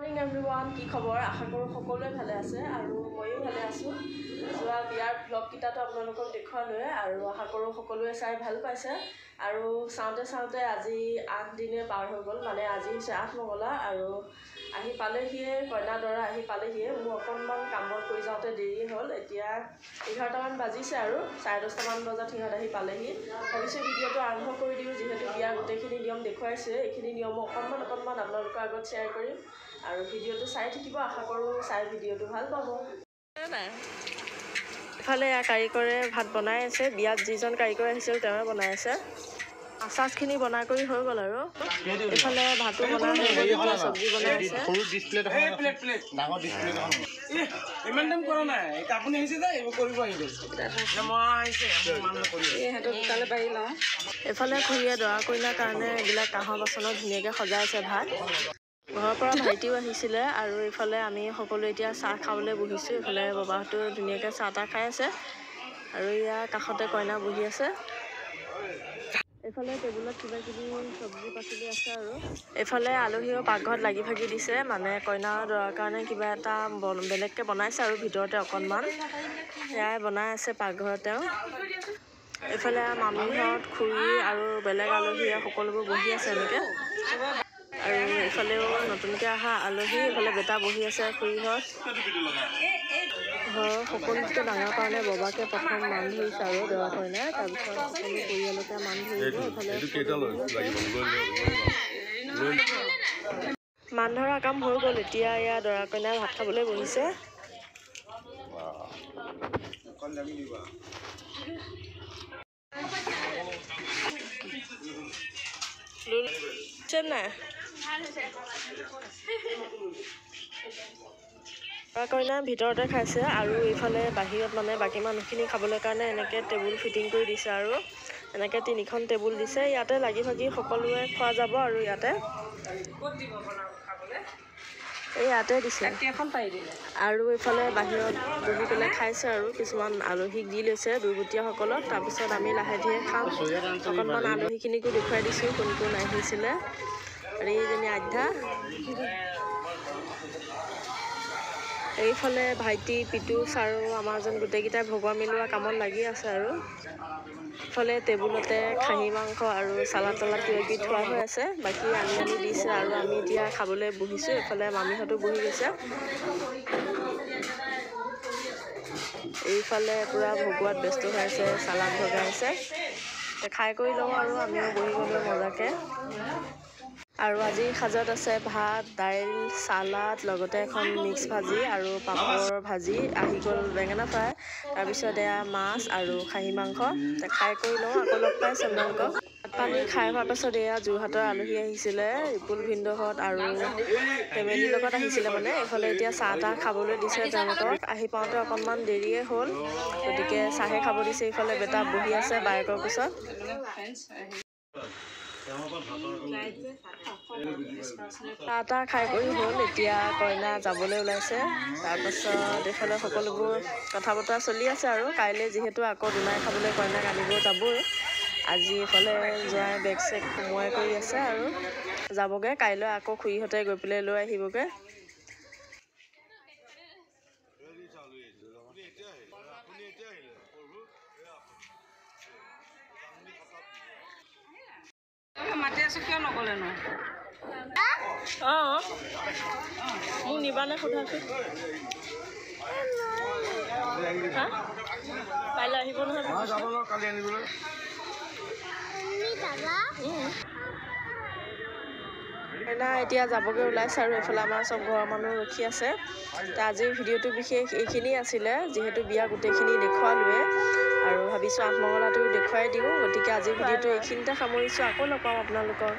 Morning everyone, কি খবৰ? আশা কৰোঁ সকলোৱে ভালে আছে আৰু ময়ো ভালে আছোঁ। যোৱা বিয়াৰ ব্লগকেইটাতো আপোনালোকক দেখুৱালোৱে আৰু আশা কৰোঁ সকলোৱে চাই ভাল পাইছে। আৰু চাওঁতে আজি 8 দিনে পাৰ হৈ গ'ল, মানে আজি হৈছে 8 মঙলা আৰু আহি পালেহিয়ে, কইনা দৰা আহি পালেহিয়ে। মোৰ অকণমান কাম বন কৰি যাওঁতে দেৰি হ'ল। এতিয়া 11টামান বাজিছে আৰু 10:30মান বজাত সিহঁত আহি পালেহি। ভাবিছোঁ ভিডিঅ'টো আৰম্ভ কৰি দিওঁ, যিহেতু বিয়াৰ গোটেইখিনি নিয়ম দেখুৱাইছে। এইখিনি নিয়ম অকণমান আপোনালোকৰ আগত শ্বেয়াৰ কৰিম আৰু ভিডিঅ'টো চাই থাকিব। আশা কৰোঁ চাই ভিডিঅ'টো ভাল পাব। ইফালে কাৰিকৰে ভাত বনাই আছে। বিয়াত যিজন কাৰিকৰ আহিছিল তেওঁৱে বনাই আছে। আচাৰখিনি বনাই কৰি হৈ গ'ল আৰু এইফালে ভাতো বনাই হৈ গ'ল, এতিয়া চব্জি বনাই আছে। এইফালে খুৰীয়ে দৰা কইনাৰ কাৰণে এইবিলাক কাঁহৰ বাচনত ধুনীয়াকৈ সজাইছে ভাত। ঘৰৰ পৰা ভাইটিও আহিছিলে আৰু এইফালে আমি সকলো এতিয়া চাহ খাবলৈ বহিছোঁ। এইফালে বাবাহঁতো ধুনীয়াকৈ চাহ তাহ খাই আছে আৰু ইয়াৰ কাষতে কইনা বহি আছে। এইফালে টেবুলত কিবা কিবি চব্জি পাচলি আছে আৰু এইফালে আলহীও পাকঘৰত লাগি ভাগি দিছে, মানে কইনা দৰাৰ কাৰণে কিবা এটা বেলেগকৈ বনাইছে আৰু ভিতৰতে অকণমান সেয়াই বনাই আছে পাকঘৰতেও। এইফালে মামীহঁত, খুৰী আৰু বেলেগ আলহী সকলোবোৰ বহি আছে এনেকৈ। আৰু এইফালেও নতুনকৈ অহা আলহী, এইফালে বেটা বহি আছে খুৰীহঁত। ঘৰৰ সকলোতকৈ ডাঙৰ কাৰণে বাবাকে প্ৰথম মান ধৰিছে আৰু দৰা কইনাই, তাৰপিছত সকলো পৰিয়ালকে মান ধৰিব। মান ধৰা কাম হৈ গ'ল। এতিয়া এয়া দৰা কইনাই ভাত খাবলৈ বহিছে। নাই দৰা কইনা ভিতৰতে খাইছে আৰু এইফালে বাহিৰত মানে বাকী মানুহখিনি খাবলৈ কাৰণে এনেকৈ টেবুল ফিটিং কৰি দিছে আৰু এনেকৈ 3খন টেবুল দিছে। ইয়াতে লাগি ভাগি সকলোৱে খোৱা যাব আৰু ইয়াতে ইয়াতে দিছে আৰু এইফালে বাহিৰত বহি পেলাই খাইছে আৰু কিছুমান আলহীক দি লৈছে, দুৰ্গতীয়াসকলক। তাৰপিছত আমি লাহে ধীৰে খাম। অকণমান আলহীখিনিকো দেখুৱাই দিছোঁ কোন কোন আহিছিলে। আৰু এইজনী আধ্যা, এইফালে ভাইটি, পিতুষ আৰু আমাৰজন গোটেইকেইটাই ভগৱা মিলোৱা কামত লাগি আছে আৰু ইফালে টেবুলতে খাহী মাংস আৰু চালাড তালাড কিবা কিবি থোৱা হৈ আছে। বাকী আনি দিছে আৰু আমি এতিয়া খাবলৈ বহিছোঁ। এইফালে মামীহঁতো বহি গৈছে। এইফালে পূৰা ভগোৱাত ব্যস্ত হৈ আছে, চালাড ভগাই আছে। খাই কৰি লওঁ আৰু আমিও বহি গ'লোঁ মজাকৈ। আৰু আজিৰ সাজত আছে ভাত, দাইল, চালাড, লগতে এখন মিক্স ভাজি আৰু পাপৰ ভাজি, আহি গ'ল বেঙেনা ফ্ৰাই, তাৰপিছত এয়া মাছ আৰু খাহী মাংস। খাই কৰি লওঁ, আকৌ লগ পাইছোঁ আপোনালোকক। ভাত পানী খাই হোৱাৰ পাছত এয়া যোৰহাটৰ আলহী আহিছিলে, ৰিপুল ভিনদেউহঁত আৰু ফেমিলিৰ লগত আহিছিলে মানে। এইফালে এতিয়া চাহ তাহ খাবলৈ দিছে তেওঁলোকক। আহি পাওঁতে অকণমান দেৰিয়ে হ'ল, গতিকে চাহে খাব দিছে। এইফালে বেটা বহি আছে বায়েকৰ কোচত। চাহ তাহ খাই কৰি হ'ল, এতিয়া কইনা যাবলৈ ওলাইছে। তাৰপাছত এইফালে সকলোবোৰ কথা বতৰা চলি আছে আৰু কাইলৈ যিহেতু আকৌ দুনাই খাবলৈ কইনাক আনিব যাবই। আজি এইফালে জোঁৱাই বেগ চেগ সোমোৱাই কৰি আছে আৰু যাবগৈ। কাইলৈ আকৌ খুৰীহঁতে গৈ পেলাই লৈ আহিবগৈ। মাতি আছো, কিয় নকলেনো? অঁ মোক নিবানে সোধাচোন। কাইলৈ আহিব নহয়, কালি আনিবলৈ। এতিয়া যাবগৈ ওলাইছে আৰু এইফালে আমাৰ চব ঘৰৰ মানুহ ৰখি আছে। আজিৰ ভিডিঅ'টো বিশেষ এইখিনিয়ে আছিলে, যিহেতু বিয়া গোটেইখিনি দেখুৱালোৱে আৰু ভাবিছোঁ 8 মঙলাটো দেখুৱাই দিওঁ। গতিকে আজিৰ ভিডিঅ'টো এইখিনিতে সামৰিছোঁ। আকৌ লগ পাম আপোনালোকক।